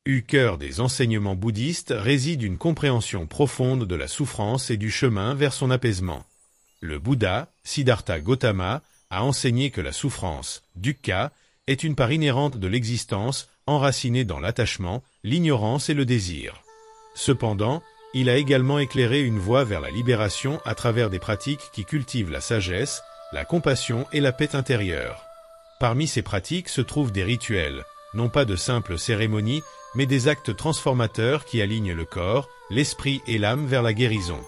Au cœur des enseignements bouddhistes réside une compréhension profonde de la souffrance et du chemin vers son apaisement. Le Bouddha, Siddhartha Gautama, a enseigné que la souffrance, dukkha, est une part inhérente de l'existence, enracinée dans l'attachement, l'ignorance et le désir. Cependant, il a également éclairé une voie vers la libération à travers des pratiques qui cultivent la sagesse, la compassion et la paix intérieure. Parmi ces pratiques se trouvent des rituels, non pas de simples cérémonies, mais des actes transformateurs qui alignent le corps, l'esprit et l'âme vers la guérison.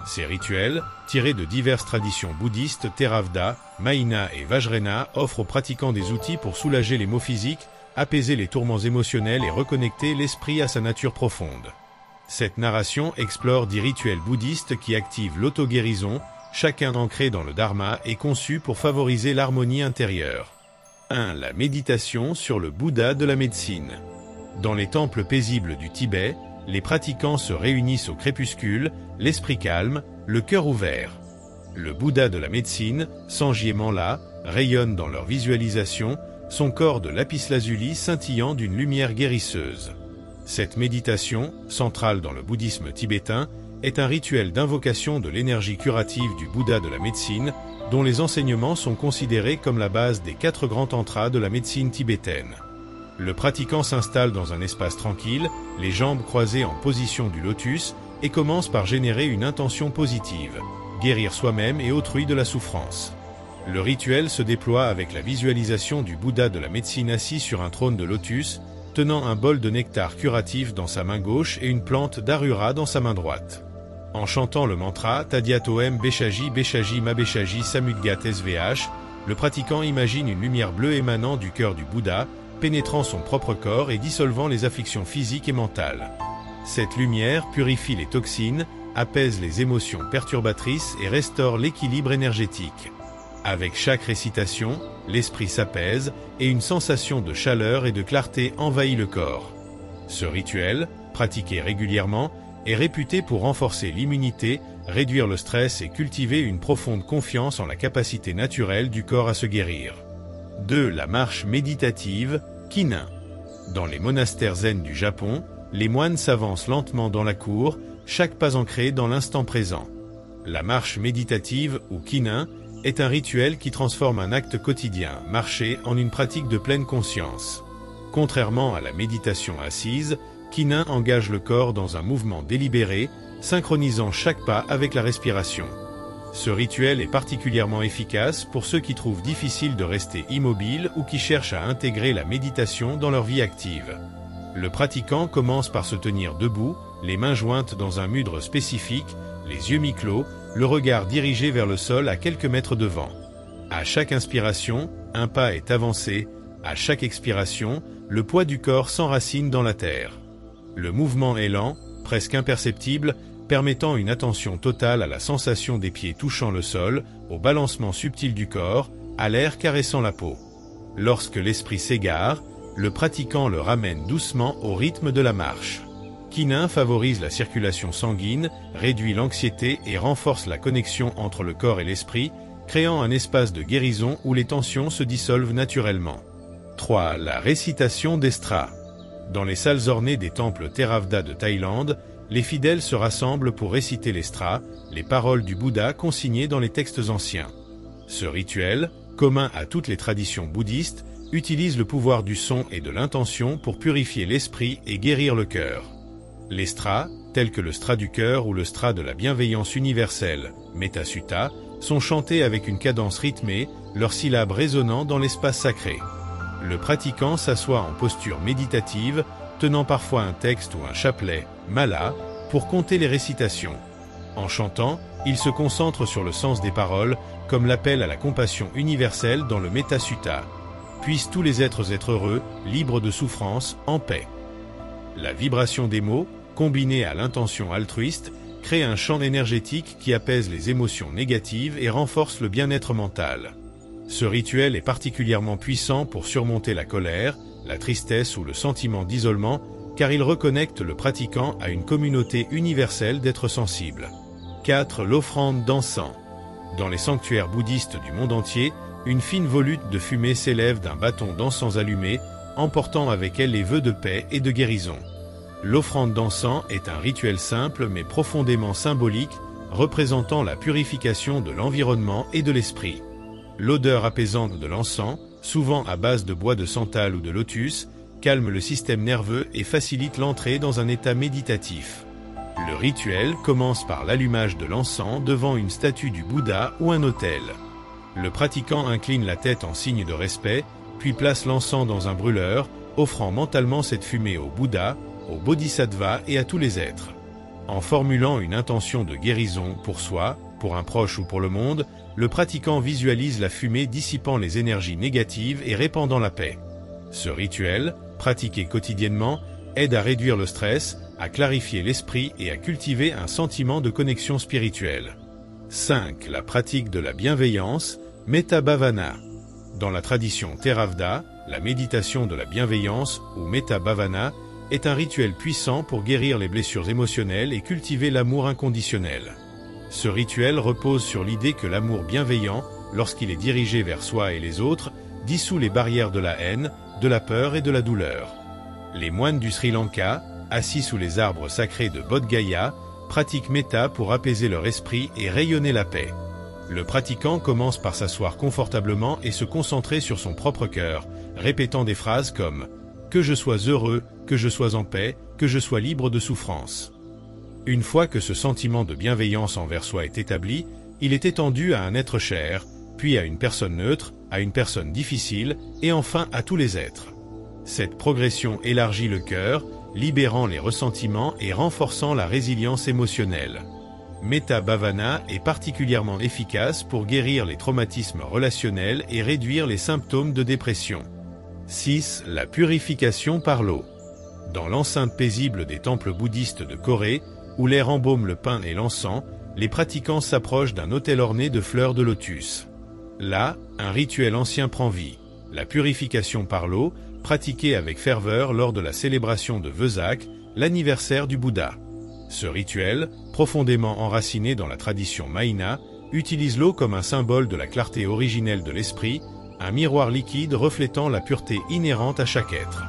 Ces rituels, tirés de diverses traditions bouddhistes, Theravada, Mahina et Vajrayana, offrent aux pratiquants des outils pour soulager les maux physiques, apaiser les tourments émotionnels et reconnecter l'esprit à sa nature profonde. Cette narration explore 10 rituels bouddhistes qui activent l'auto-guérison, chacun ancré dans le dharma et conçu pour favoriser l'harmonie intérieure. 1. La méditation sur le Bouddha de la médecine. Dans les temples paisibles du Tibet, les pratiquants se réunissent au crépuscule, l'esprit calme, le cœur ouvert. Le Bouddha de la médecine, Sanjie Manla, rayonne dans leur visualisation, son corps de lapis-lazuli scintillant d'une lumière guérisseuse. Cette méditation, centrale dans le bouddhisme tibétain, est un rituel d'invocation de l'énergie curative du Bouddha de la médecine, dont les enseignements sont considérés comme la base des 4 grands tantras de la médecine tibétaine. Le pratiquant s'installe dans un espace tranquille, les jambes croisées en position du lotus, et commence par générer une intention positive, guérir soi-même et autrui de la souffrance. Le rituel se déploie avec la visualisation du Bouddha de la médecine assis sur un trône de lotus, tenant un bol de nectar curatif dans sa main gauche et une plante d'arura dans sa main droite. En chantant le mantra Tadiatoem Beshaji Beshaji Ma Beshaji Samudgat SVH, le pratiquant imagine une lumière bleue émanant du cœur du Bouddha, pénétrant son propre corps et dissolvant les afflictions physiques et mentales. Cette lumière purifie les toxines, apaise les émotions perturbatrices et restaure l'équilibre énergétique. Avec chaque récitation, l'esprit s'apaise et une sensation de chaleur et de clarté envahit le corps. Ce rituel, pratiqué régulièrement, est réputé pour renforcer l'immunité, réduire le stress et cultiver une profonde confiance en la capacité naturelle du corps à se guérir. 2. La marche méditative, Kinin. Dans les monastères zen du Japon, les moines s'avancent lentement dans la cour, chaque pas ancré dans l'instant présent. La marche méditative, ou Kinin, est un rituel qui transforme un acte quotidien, marcher, en une pratique de pleine conscience. Contrairement à la méditation assise, Kinin engage le corps dans un mouvement délibéré, synchronisant chaque pas avec la respiration. Ce rituel est particulièrement efficace pour ceux qui trouvent difficile de rester immobiles ou qui cherchent à intégrer la méditation dans leur vie active. Le pratiquant commence par se tenir debout, les mains jointes dans un mudra spécifique, les yeux mi-clos, le regard dirigé vers le sol à quelques mètres devant. À chaque inspiration, un pas est avancé, à chaque expiration, le poids du corps s'enracine dans la terre. Le mouvement est lent, presque imperceptible, permettant une attention totale à la sensation des pieds touchant le sol, au balancement subtil du corps, à l'air caressant la peau. Lorsque l'esprit s'égare, le pratiquant le ramène doucement au rythme de la marche. Kinin favorise la circulation sanguine, réduit l'anxiété et renforce la connexion entre le corps et l'esprit, créant un espace de guérison où les tensions se dissolvent naturellement. 3. La récitation d'Estra. Dans les salles ornées des temples Theravada de Thaïlande, les fidèles se rassemblent pour réciter l'Estra, les paroles du Bouddha consignées dans les textes anciens. Ce rituel, commun à toutes les traditions bouddhistes, utilise le pouvoir du son et de l'intention pour purifier l'esprit et guérir le cœur. Les stras, tels que le stra du cœur ou le stra de la bienveillance universelle, Metta Sutta, sont chantés avec une cadence rythmée, leurs syllabes résonnant dans l'espace sacré. Le pratiquant s'assoit en posture méditative, tenant parfois un texte ou un chapelet, mala, pour compter les récitations. En chantant, il se concentre sur le sens des paroles, comme l'appel à la compassion universelle dans le Metta Sutta. Puissent tous les êtres être heureux, libres de souffrance, en paix. La vibration des mots, combinée à l'intention altruiste, crée un champ énergétique qui apaise les émotions négatives et renforce le bien-être mental. Ce rituel est particulièrement puissant pour surmonter la colère, la tristesse ou le sentiment d'isolement, car il reconnecte le pratiquant à une communauté universelle d'êtres sensibles. 4. L'offrande d'encens. Dans les sanctuaires bouddhistes du monde entier, une fine volute de fumée s'élève d'un bâton d'encens allumé, emportant avec elle les vœux de paix et de guérison. L'offrande d'encens est un rituel simple mais profondément symbolique, représentant la purification de l'environnement et de l'esprit. L'odeur apaisante de l'encens, souvent à base de bois de santal ou de lotus, calme le système nerveux et facilite l'entrée dans un état méditatif. Le rituel commence par l'allumage de l'encens devant une statue du Bouddha ou un autel. Le pratiquant incline la tête en signe de respect, puis place l'encens dans un brûleur, offrant mentalement cette fumée au Bouddha, au Bodhisattva et à tous les êtres. En formulant une intention de guérison pour soi, pour un proche ou pour le monde, le pratiquant visualise la fumée dissipant les énergies négatives et répandant la paix. Ce rituel, pratiqué quotidiennement, aide à réduire le stress, à clarifier l'esprit et à cultiver un sentiment de connexion spirituelle. 5. La pratique de la bienveillance, Metta Bhavana. Dans la tradition Theravada, la méditation de la bienveillance, ou Metta Bhavana, est un rituel puissant pour guérir les blessures émotionnelles et cultiver l'amour inconditionnel. Ce rituel repose sur l'idée que l'amour bienveillant, lorsqu'il est dirigé vers soi et les autres, dissout les barrières de la haine, de la peur et de la douleur. Les moines du Sri Lanka, assis sous les arbres sacrés de Bodh Gaya, pratiquent Metta pour apaiser leur esprit et rayonner la paix. Le pratiquant commence par s'asseoir confortablement et se concentrer sur son propre cœur, répétant des phrases comme « Que je sois heureux, que je sois en paix, que je sois libre de souffrance ». Une fois que ce sentiment de bienveillance envers soi est établi, il est étendu à un être cher, puis à une personne neutre, à une personne difficile, et enfin à tous les êtres. Cette progression élargit le cœur, libérant les ressentiments et renforçant la résilience émotionnelle. Metta Bhavana est particulièrement efficace pour guérir les traumatismes relationnels et réduire les symptômes de dépression. 6. La purification par l'eau. Dans l'enceinte paisible des temples bouddhistes de Corée, où l'air embaume le pain et l'encens, les pratiquants s'approchent d'un autel orné de fleurs de lotus. Là, un rituel ancien prend vie, la purification par l'eau, pratiquée avec ferveur lors de la célébration de Vesak, l'anniversaire du Bouddha. Ce rituel, profondément enraciné dans la tradition Mahina, utilise l'eau comme un symbole de la clarté originelle de l'esprit, un miroir liquide reflétant la pureté inhérente à chaque être.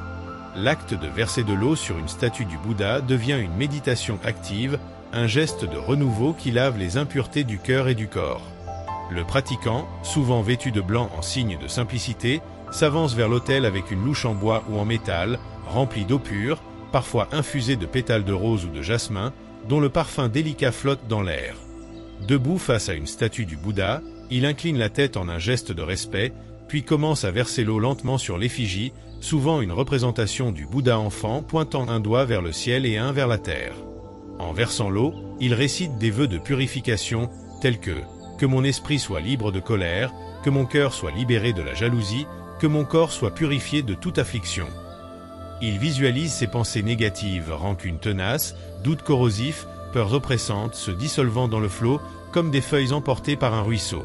L'acte de verser de l'eau sur une statue du Bouddha devient une méditation active, un geste de renouveau qui lave les impuretés du cœur et du corps. Le pratiquant, souvent vêtu de blanc en signe de simplicité, s'avance vers l'autel avec une louche en bois ou en métal, remplie d'eau pure, parfois infusée de pétales de rose ou de jasmin, dont le parfum délicat flotte dans l'air. Debout face à une statue du Bouddha, il incline la tête en un geste de respect, puis commence à verser l'eau lentement sur l'effigie, souvent une représentation du Bouddha enfant pointant un doigt vers le ciel et un vers la terre. En versant l'eau, il récite des vœux de purification, tels que mon esprit soit libre de colère, que mon cœur soit libéré de la jalousie, que mon corps soit purifié de toute affliction. Il visualise ses pensées négatives, rancune tenace, doutes corrosifs, peurs oppressantes se dissolvant dans le flot comme des feuilles emportées par un ruisseau.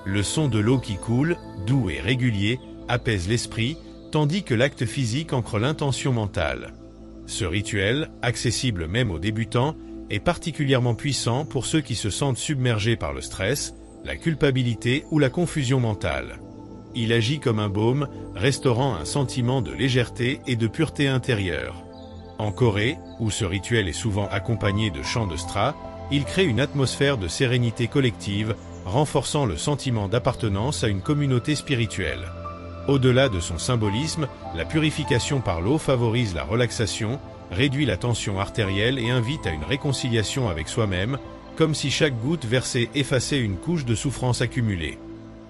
Le son de l'eau qui coule, doux et régulier, apaise l'esprit, tandis que l'acte physique ancre l'intention mentale. Ce rituel, accessible même aux débutants, est particulièrement puissant pour ceux qui se sentent submergés par le stress, la culpabilité ou la confusion mentale. Il agit comme un baume, restaurant un sentiment de légèreté et de pureté intérieure. En Corée, où ce rituel est souvent accompagné de chants de Stra, il crée une atmosphère de sérénité collective, renforçant le sentiment d'appartenance à une communauté spirituelle. Au-delà de son symbolisme, la purification par l'eau favorise la relaxation, réduit la tension artérielle et invite à une réconciliation avec soi-même, comme si chaque goutte versée effaçait une couche de souffrance accumulée.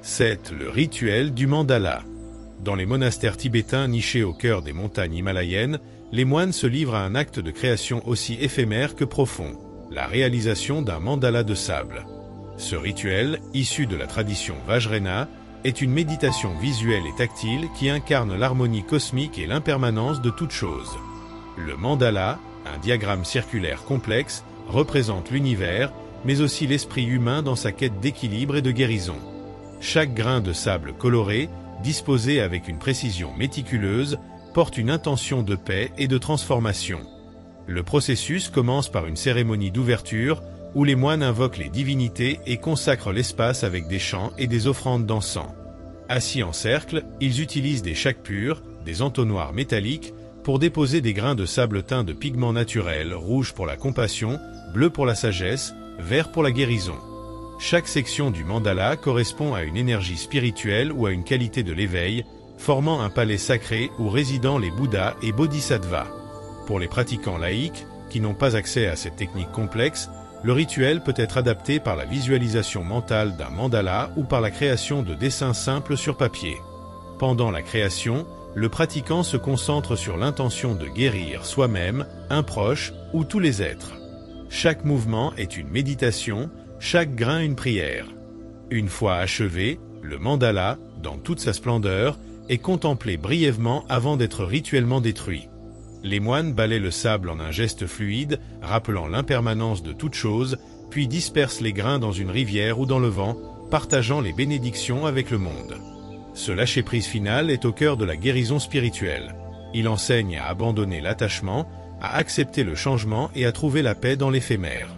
7. Le rituel du mandala. Dans les monastères tibétains nichés au cœur des montagnes himalayennes, les moines se livrent à un acte de création aussi éphémère que profond, la réalisation d'un mandala de sable. Ce rituel, issu de la tradition Vajrayana, est une méditation visuelle et tactile qui incarne l'harmonie cosmique et l'impermanence de toute chose. Le mandala, un diagramme circulaire complexe, représente l'univers, mais aussi l'esprit humain dans sa quête d'équilibre et de guérison. Chaque grain de sable coloré, disposé avec une précision méticuleuse, porte une intention de paix et de transformation. Le processus commence par une cérémonie d'ouverture, où les moines invoquent les divinités et consacrent l'espace avec des chants et des offrandes d'encens. Assis en cercle, ils utilisent des chaks purs, des entonnoirs métalliques, pour déposer des grains de sable teints de pigments naturels, rouge pour la compassion, bleu pour la sagesse, vert pour la guérison. Chaque section du mandala correspond à une énergie spirituelle ou à une qualité de l'éveil, formant un palais sacré où résident les Bouddhas et Bodhisattvas. Pour les pratiquants laïcs, qui n'ont pas accès à cette technique complexe, le rituel peut être adapté par la visualisation mentale d'un mandala ou par la création de dessins simples sur papier. Pendant la création, le pratiquant se concentre sur l'intention de guérir soi-même, un proche ou tous les êtres. Chaque mouvement est une méditation, chaque grain une prière. Une fois achevé, le mandala, dans toute sa splendeur, est contemplé brièvement avant d'être rituellement détruit. Les moines balaient le sable en un geste fluide, rappelant l'impermanence de toute chose, puis dispersent les grains dans une rivière ou dans le vent, partageant les bénédictions avec le monde. Ce lâcher-prise final est au cœur de la guérison spirituelle. Il enseigne à abandonner l'attachement, à accepter le changement et à trouver la paix dans l'éphémère.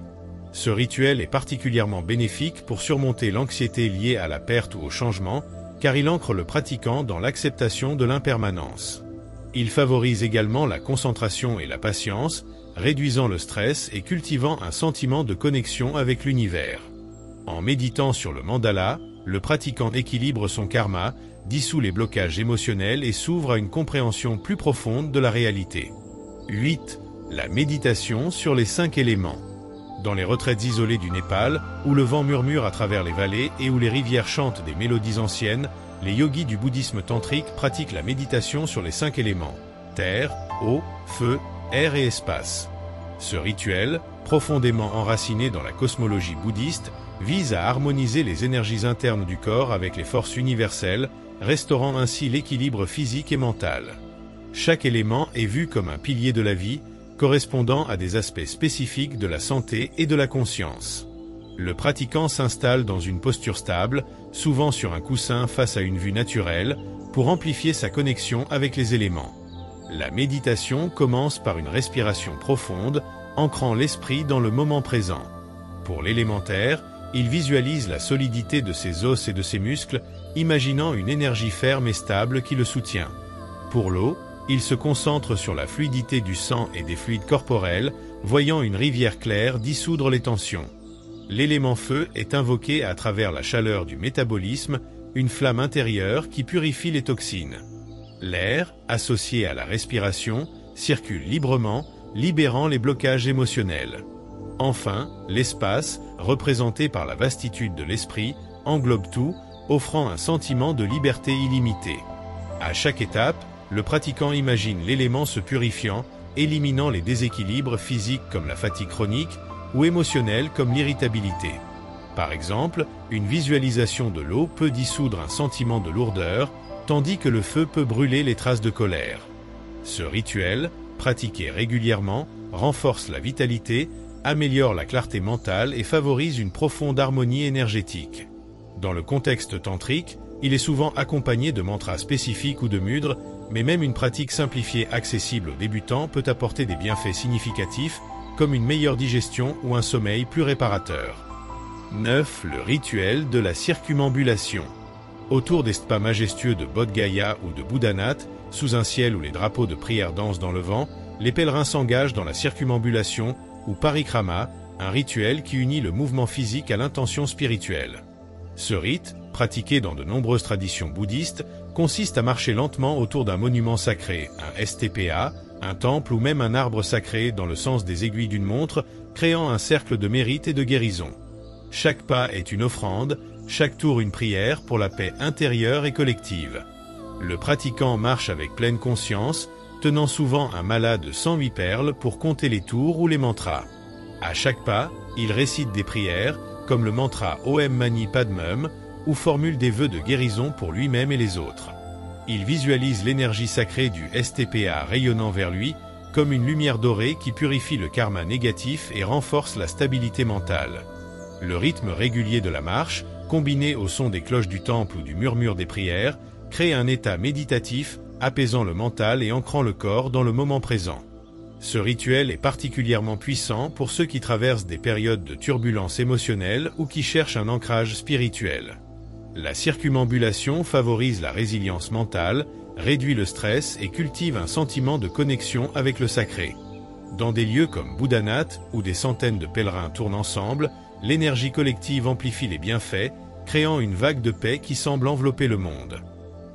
Ce rituel est particulièrement bénéfique pour surmonter l'anxiété liée à la perte ou au changement, car il ancre le pratiquant dans l'acceptation de l'impermanence. Il favorise également la concentration et la patience, réduisant le stress et cultivant un sentiment de connexion avec l'univers. En méditant sur le mandala, le pratiquant équilibre son karma, dissout les blocages émotionnels et s'ouvre à une compréhension plus profonde de la réalité. 8. La méditation sur les 5 éléments. Dans les retraites isolées du Népal, où le vent murmure à travers les vallées et où les rivières chantent des mélodies anciennes, les yogis du bouddhisme tantrique pratiquent la méditation sur les 5 éléments: terre, eau, feu, air et espace. Ce rituel, profondément enraciné dans la cosmologie bouddhiste, vise à harmoniser les énergies internes du corps avec les forces universelles, restaurant ainsi l'équilibre physique et mental. Chaque élément est vu comme un pilier de la vie, correspondant à des aspects spécifiques de la santé et de la conscience. Le pratiquant s'installe dans une posture stable, souvent sur un coussin face à une vue naturelle, pour amplifier sa connexion avec les éléments. La méditation commence par une respiration profonde, ancrant l'esprit dans le moment présent. Pour l'élémentaire, il visualise la solidité de ses os et de ses muscles, imaginant une énergie ferme et stable qui le soutient. Pour l'eau, il se concentre sur la fluidité du sang et des fluides corporels, voyant une rivière claire dissoudre les tensions. L'élément feu est invoqué à travers la chaleur du métabolisme, une flamme intérieure qui purifie les toxines. L'air, associé à la respiration, circule librement, libérant les blocages émotionnels. Enfin, l'espace, représenté par la vastitude de l'esprit, englobe tout, offrant un sentiment de liberté illimitée. À chaque étape, le pratiquant imagine l'élément se purifiant, éliminant les déséquilibres physiques comme la fatigue chronique ou émotionnels comme l'irritabilité. Par exemple, une visualisation de l'eau peut dissoudre un sentiment de lourdeur, tandis que le feu peut brûler les traces de colère. Ce rituel, pratiqué régulièrement, renforce la vitalité, améliore la clarté mentale et favorise une profonde harmonie énergétique. Dans le contexte tantrique, il est souvent accompagné de mantras spécifiques ou de mudras, mais même une pratique simplifiée accessible aux débutants peut apporter des bienfaits significatifs, comme une meilleure digestion ou un sommeil plus réparateur. 9. Le rituel de la circumambulation. Autour des spas majestueux de Bodh Gaya ou de Boudhanath, sous un ciel où les drapeaux de prière dansent dans le vent, les pèlerins s'engagent dans la circumambulation ou parikrama, un rituel qui unit le mouvement physique à l'intention spirituelle. Ce rite, pratiqué dans de nombreuses traditions bouddhistes, consiste à marcher lentement autour d'un monument sacré, un STPA, un temple ou même un arbre sacré dans le sens des aiguilles d'une montre, créant un cercle de mérite et de guérison. Chaque pas est une offrande, chaque tour une prière pour la paix intérieure et collective. Le pratiquant marche avec pleine conscience, tenant souvent un mala de 108 perles pour compter les tours ou les mantras. À chaque pas, il récite des prières, comme le mantra Om Mani Padmum, ou formule des vœux de guérison pour lui-même et les autres. Il visualise l'énergie sacrée du STPA rayonnant vers lui, comme une lumière dorée qui purifie le karma négatif et renforce la stabilité mentale. Le rythme régulier de la marche, combiné au son des cloches du temple ou du murmure des prières, crée un état méditatif, apaisant le mental et ancrant le corps dans le moment présent. Ce rituel est particulièrement puissant pour ceux qui traversent des périodes de turbulence émotionnelle ou qui cherchent un ancrage spirituel. La circumambulation favorise la résilience mentale, réduit le stress et cultive un sentiment de connexion avec le sacré. Dans des lieux comme Boudhanath, où des centaines de pèlerins tournent ensemble, l'énergie collective amplifie les bienfaits, créant une vague de paix qui semble envelopper le monde.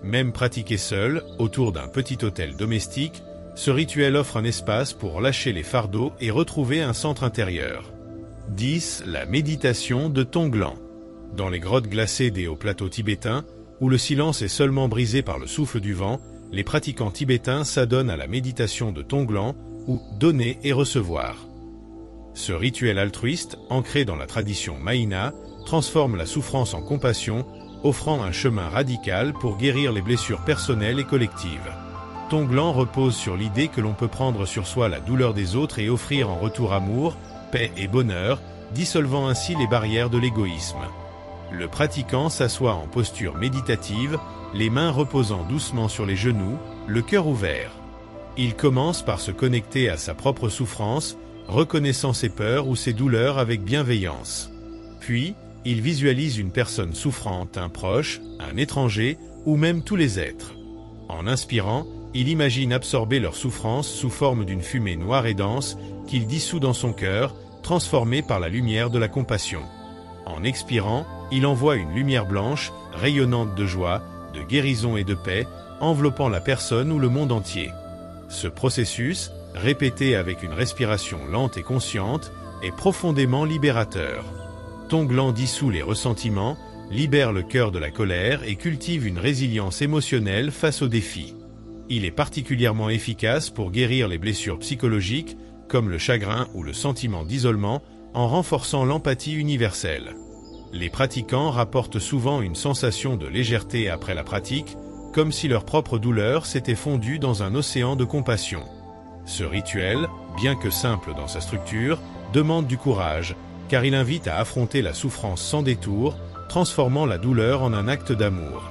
Même pratiqué seul, autour d'un petit autel domestique, ce rituel offre un espace pour lâcher les fardeaux et retrouver un centre intérieur. 10. La méditation de Tonglan. Dans les grottes glacées des hauts plateaux tibétains, où le silence est seulement brisé par le souffle du vent, les pratiquants tibétains s'adonnent à la méditation de Tonglan, ou donner et recevoir. Ce rituel altruiste, ancré dans la tradition Mahina, transforme la souffrance en compassion, offrant un chemin radical pour guérir les blessures personnelles et collectives. Tonglan repose sur l'idée que l'on peut prendre sur soi la douleur des autres et offrir en retour amour, paix et bonheur, dissolvant ainsi les barrières de l'égoïsme. Le pratiquant s'assoit en posture méditative, les mains reposant doucement sur les genoux, le cœur ouvert. Il commence par se connecter à sa propre souffrance, reconnaissant ses peurs ou ses douleurs avec bienveillance. Puis, il visualise une personne souffrante, un proche, un étranger ou même tous les êtres. En inspirant, il imagine absorber leur souffrance sous forme d'une fumée noire et dense qu'il dissout dans son cœur, transformée par la lumière de la compassion. En expirant, il envoie une lumière blanche, rayonnante de joie, de guérison et de paix, enveloppant la personne ou le monde entier. Ce processus, répété avec une respiration lente et consciente, est profondément libérateur. Tonglan dissout les ressentiments, libère le cœur de la colère et cultive une résilience émotionnelle face aux défis. Il est particulièrement efficace pour guérir les blessures psychologiques, comme le chagrin ou le sentiment d'isolement, en renforçant l'empathie universelle. Les pratiquants rapportent souvent une sensation de légèreté après la pratique, comme si leur propre douleur s'était fondue dans un océan de compassion. Ce rituel, bien que simple dans sa structure, demande du courage, car il invite à affronter la souffrance sans détour, transformant la douleur en un acte d'amour.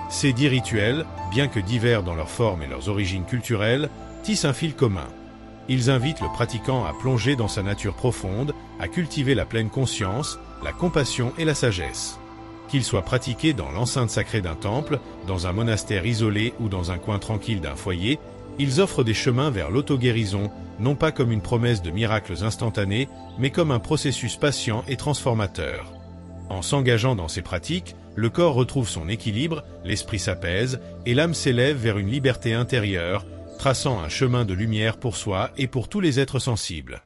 Ces 10 rituels, bien que divers dans leur forme et leurs origines culturelles, tissent un fil commun. Ils invitent le pratiquant à plonger dans sa nature profonde, à cultiver la pleine conscience, la compassion et la sagesse. Qu'ils soient pratiqués dans l'enceinte sacrée d'un temple, dans un monastère isolé ou dans un coin tranquille d'un foyer, ils offrent des chemins vers l'auto-guérison, non pas comme une promesse de miracles instantanés, mais comme un processus patient et transformateur. En s'engageant dans ces pratiques, le corps retrouve son équilibre, l'esprit s'apaise et l'âme s'élève vers une liberté intérieure, traçant un chemin de lumière pour soi et pour tous les êtres sensibles.